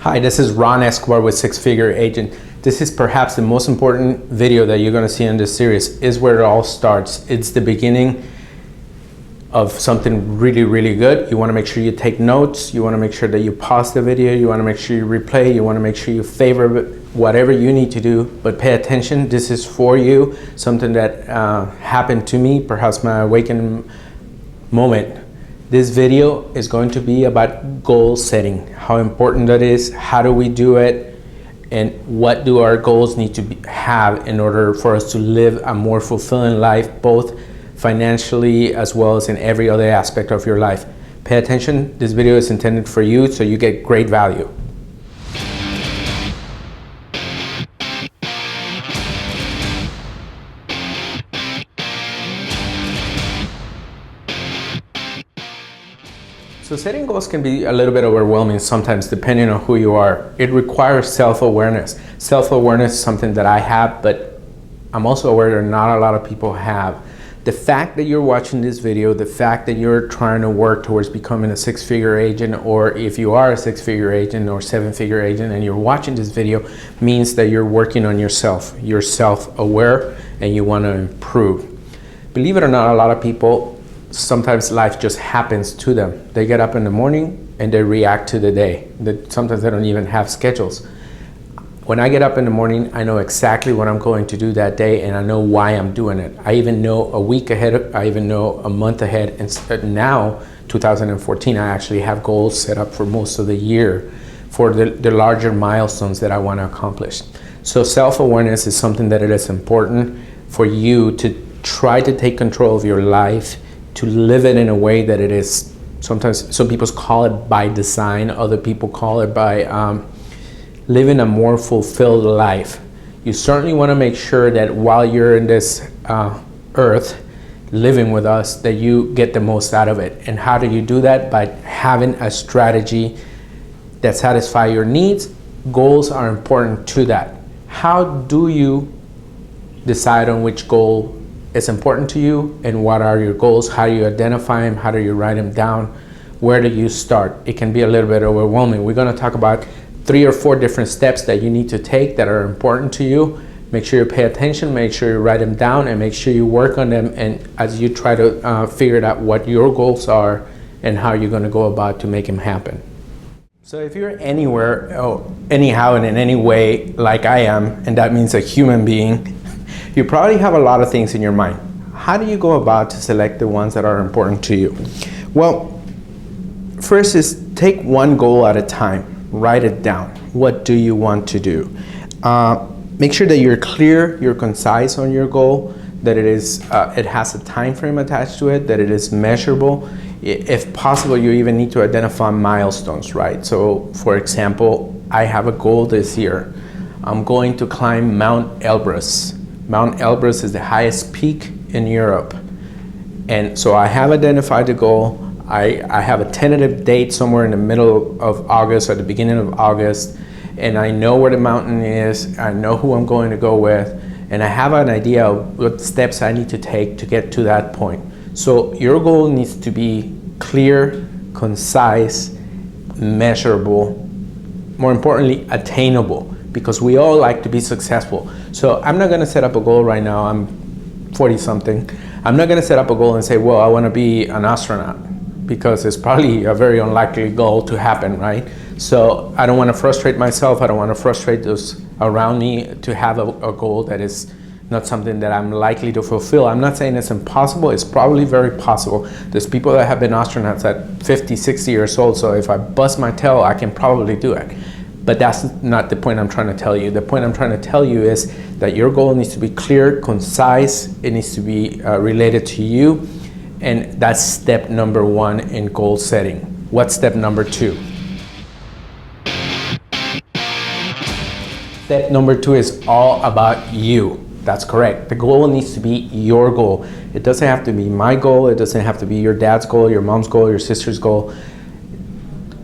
Hi, this is Ron Escobar with Six Figure Agent. This is perhaps the most important video that you're going to see in this series. Is where it all starts. It's the beginning of something really, really good. You want to make sure you take notes. You want to make sure that you pause the video. You want to make sure you replay. You want to make sure you favor whatever you need to do, but pay attention. This is for you, something that happened to me, perhaps my awakening moment. This video is going to be about goal setting, how important that is, how do we do it, and what do our goals need to have in order for us to live a more fulfilling life, both financially as well as in every other aspect of your life. Pay attention. This video is intended for you, so you get great value. So setting goals can be a little bit overwhelming sometimes depending on who you are. It requires self-awareness. Self-awareness is something that I have, but I'm also aware that not a lot of people have. The fact that you're watching this video, the fact that you're trying to work towards becoming a six-figure agent, or if you are a six-figure agent or seven-figure agent and you're watching this video, means that you're working on yourself. You're self-aware and you want to improve. Believe it or not, a lot of people, sometimes life just happens to them. They get up in the morning and they react to the day. Sometimes they don't even have schedules. When I get up in the morning, I know exactly what I'm going to do that day, and I know why I'm doing it. I even know a week ahead, I even know a month ahead. And now, 2014, I actually have goals set up for most of the year for the larger milestones that I want to accomplish. So self-awareness is something that it is important for you to try to take control of your life, to live it in a way that it is. Sometimes some people call it by design, other people call it by living a more fulfilled life. You certainly want to make sure that while you're in this earth living with us, that you get the most out of it. And how do you do that? By having a strategy that satisfies your needs. Goals are important to that. How do you decide on which goal is important to you, and what are your goals? How do you identify them? How do you write them down? Where do you start? It can be a little bit overwhelming. We're going to talk about 3 or 4 different steps that you need to take that are important to you. Make sure you pay attention, make sure you write them down, and make sure you work on them, and as you try to figure out what your goals are and how you're going to go about to make them happen. So if you're anywhere, anyhow and in any way like I am, and that means a human being, you probably have a lot of things in your mind. How do you go about to select the ones that are important to you? Well, first is take one goal at a time. Write it down. What do you want to do? Make sure that you're clear, you're concise on your goal, that it has a time frame attached to it, that it is measurable. If possible, you even need to identify milestones, right? So, for example, I have a goal this year. I'm going to climb Mount Elbrus. Mount Elbrus is the highest peak in Europe. And so I have identified the goal. I have a tentative date somewhere in the middle of August or the beginning of August. And I know where the mountain is. I know who I'm going to go with. And I have an idea of what steps I need to take to get to that point. So your goal needs to be clear, concise, measurable, more importantly, attainable, because we all like to be successful. So I'm not going to set up a goal right now. I'm 40 something. I'm not going to set up a goal and say, well, I want to be an astronaut, because it's probably a very unlikely goal to happen, right? So I don't want to frustrate myself. I don't want to frustrate those around me to have a goal that is not something that I'm likely to fulfill. I'm not saying it's impossible. It's probably very possible. There's people that have been astronauts at 50, 60 years old. So if I bust my tail, I can probably do it. But that's not the point I'm trying to tell you. The point I'm trying to tell you is that your goal needs to be clear, concise, it needs to be related to you, and that's step number 1 in goal setting. What's step number 2? Step number 2 is all about you. That's correct. The goal needs to be your goal. It doesn't have to be my goal. It doesn't have to be your dad's goal, your mom's goal, your sister's goal.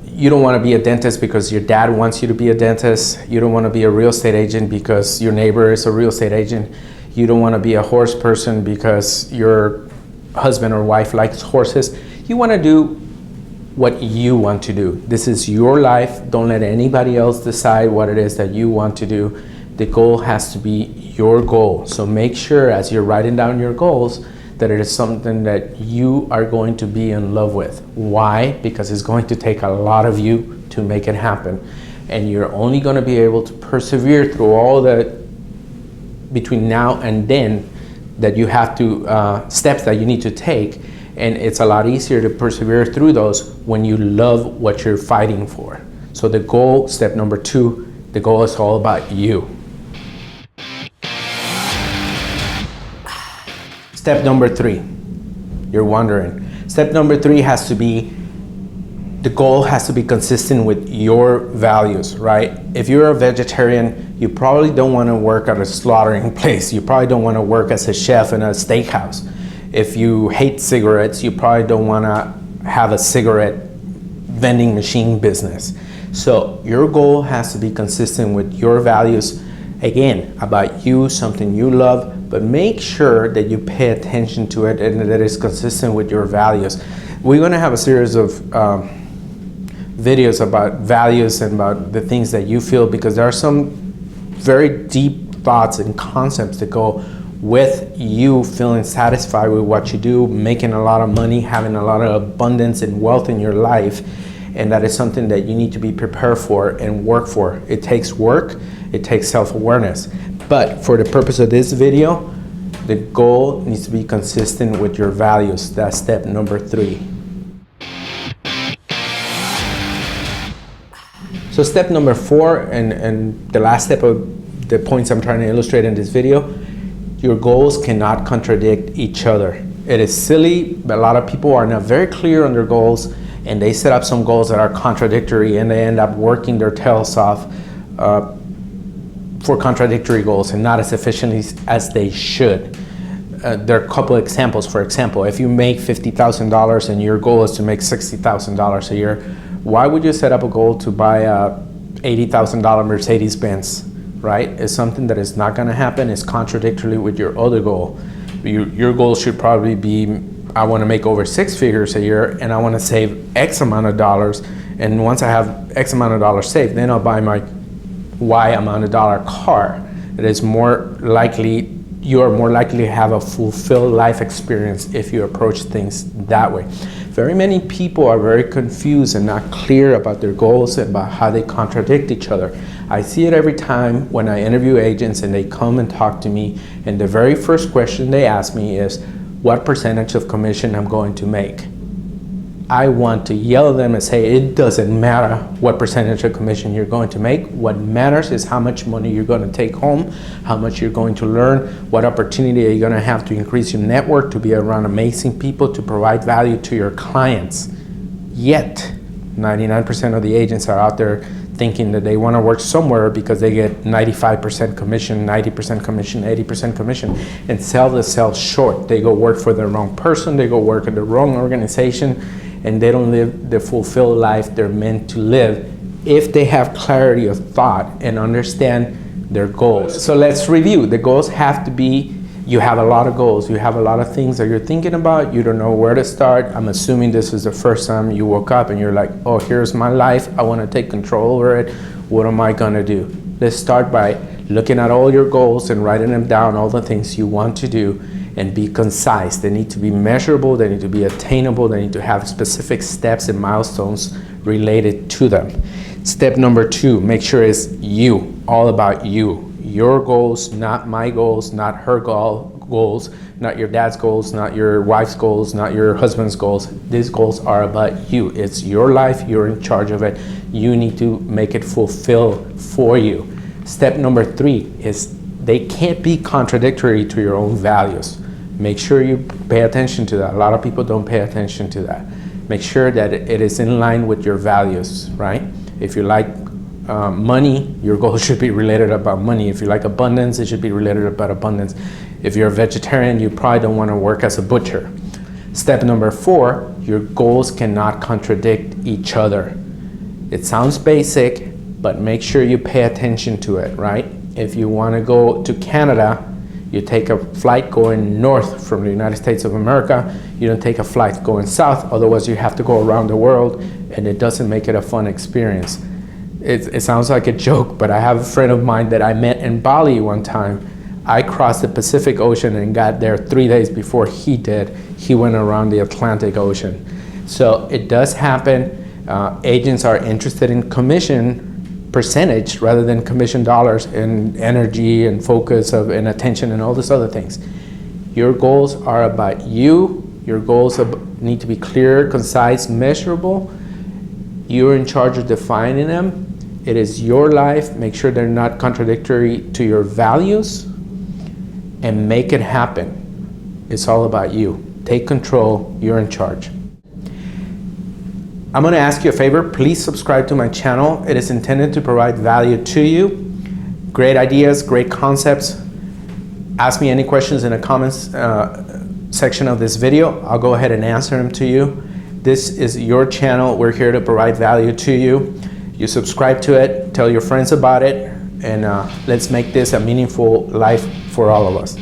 You don't want to be a dentist because your dad wants you to be a dentist. You don't want to be a real estate agent because your neighbor is a real estate agent. You don't want to be a horse person because your husband or wife likes horses. You want to do what you want to do. This is your life. Don't let anybody else decide what it is that you want to do. The goal has to be your goal. So make sure as you're writing down your goals that it is something that you are going to be in love with. Why? Because it's going to take a lot of you to make it happen. And you're only going to be able to persevere through all the between now and then that you have to steps that you need to take. And it's a lot easier to persevere through those when you love what you're fighting for. So the goal, step number 2, the goal is all about you. Step number 3, you're wondering. Step number 3 has to be, the goal has to be consistent with your values, right? If you're a vegetarian, you probably don't want to work at a slaughtering place. You probably don't want to work as a chef in a steakhouse. If you hate cigarettes, you probably don't want to have a cigarette vending machine business. So your goal has to be consistent with your values. Again, about you, something you love, but make sure that you pay attention to it and that it's consistent with your values. We're going to have a series of videos about values and about the things that you feel, because there are some very deep thoughts and concepts that go with you feeling satisfied with what you do, making a lot of money, having a lot of abundance and wealth in your life. And that is something that you need to be prepared for and work for. It takes work, it takes self-awareness. But for the purpose of this video, the goal needs to be consistent with your values. That's step number 3. So step number 4, and the last step of the points I'm trying to illustrate in this video, your goals cannot contradict each other. It is silly, but a lot of people are not very clear on their goals, and they set up some goals that are contradictory, and they end up working their tails off for contradictory goals and not as efficiently as they should. There are a couple examples. For example, if you make $50,000 and your goal is to make $60,000 a year, why would you set up a goal to buy a $80,000 Mercedes-Benz, right? It's something that is not going to happen. It's contradictory with your other goal. Your goal should probably be, I want to make over 6 figures a year, and I want to save X amount of dollars. And once I have X amount of dollars saved, then I'll buy my Y amount of dollar car. It is more likely, you are more likely to have a fulfilled life experience if you approach things that way. Very many people are very confused and not clear about their goals and about how they contradict each other. I see it every time when I interview agents and they come and talk to me, and the very first question they ask me is, what percentage of commission I'm going to make? I want to yell at them and say, it doesn't matter what percentage of commission you're going to make. What matters is how much money you're going to take home, how much you're going to learn, what opportunity are you going to have to increase your network, to be around amazing people, to provide value to your clients. Yet, 99% of the agents are out there thinking that they want to work somewhere because they get 95% commission, 90% commission, 80% commission, and sell themselves short. They go work for the wrong person, they go work at the wrong organization, and they don't live the fulfilled life they're meant to live if they have clarity of thought and understand their goals. So let's review. The goals have to be, you have a lot of goals, you have a lot of things that you're thinking about, you don't know where to start. I'm assuming this is the first time you woke up and you're like, oh, here's my life, I want to take control over it, what am I gonna do? Let's start by looking at all your goals and writing them down, all the things you want to do, and be concise. They need to be measurable, they need to be attainable, they need to have specific steps and milestones related to them. Step number 2, make sure it's you, all about you. Your goals, not my goals, not her goals, not your dad's goals, not your wife's goals, not your husband's goals. These goals are about you. It's your life, you're in charge of it. You need to make it fulfill for you. Step number 3 is they can't be contradictory to your own values. Make sure you pay attention to that. A lot of people don't pay attention to that. Make sure that it is in line with your values, right? If you like money, your goal should be related about money. If you like abundance, it should be related about abundance. If you're a vegetarian, you probably don't want to work as a butcher. Step number 4, your goals cannot contradict each other. It sounds basic, but make sure you pay attention to it, right? If you want to go to Canada, You take a flight going north from the United States of America. You don't take a flight going south, otherwise you have to go around the world, and it doesn't make it a fun experience. It sounds like a joke, but I have a friend of mine that I met in Bali one time. I crossed the Pacific Ocean and got there 3 days before he did. He went around the Atlantic Ocean. So it does happen. Agents are interested in commission percentage rather than commission dollars and energy and focus and attention and all these other things. Your goals are about you. Your goals need to be clear, concise, measurable. You're in charge of defining them. It is your life. Make sure they're not contradictory to your values, and make it happen. It's all about you. Take control. You're in charge. I'm going to ask you a favor. Please subscribe to my channel. It is intended to provide value to you. Great ideas, great concepts. Ask me any questions in the comments section of this video. I'll go ahead and answer them to you. This is your channel. We're here to provide value to you. You subscribe to it, tell your friends about it, and let's make this a meaningful life for all of us.